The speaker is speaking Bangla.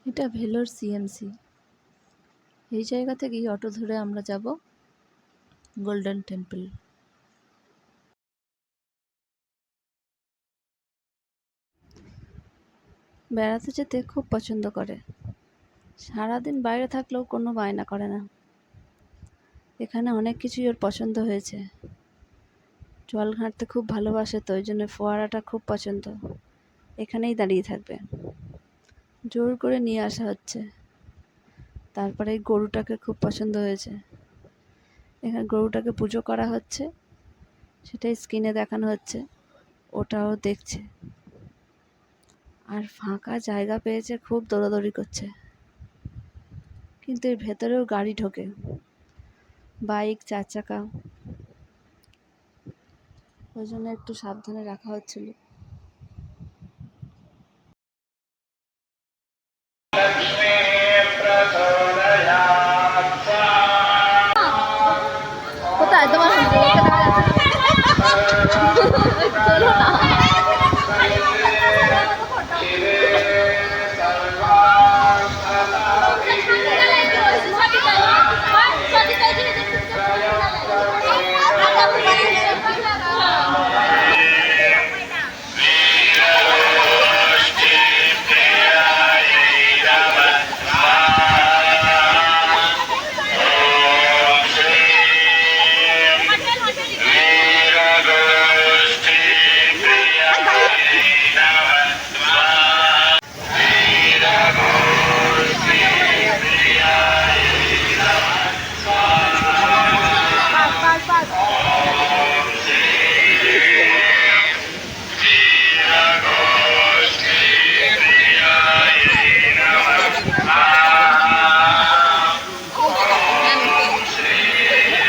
এটা ভেলোর সিএমসি। এই জায়গা থেকেই অটো ধরে আমরা যাব গোল্ডেন টেম্পল। বেড়াতে যেতে খুব পছন্দ করে, সারাদিন বাইরে থাকলেও কোনো বায়না করে না। এখানে অনেক কিছুই ওর পছন্দ হয়েছে। জল ঘাঁটতে খুব ভালোবাসে, তো ওই জন্য ফোয়ারাটা খুব পছন্দ। এখানেই দাঁড়িয়ে থাকবে। জোর করে নিয়ে আসা হচ্ছে। তারপরে এই গরুটাকে খুব পছন্দ হয়েছে। এখানে গরুটাকে পুজো করা হচ্ছে, সেটাই স্ক্রিনে দেখানো হচ্ছে, ওটাও দেখছে। আর ফাঁকা জায়গা পেয়েছে, খুব দৌড়াদৌড়ি করছে। কিন্তু এর ভেতরেও গাড়ি ঢোকে, বাইক, 4 চাকা, ওই জন্য একটু সাবধানে রাখা হচ্ছিল।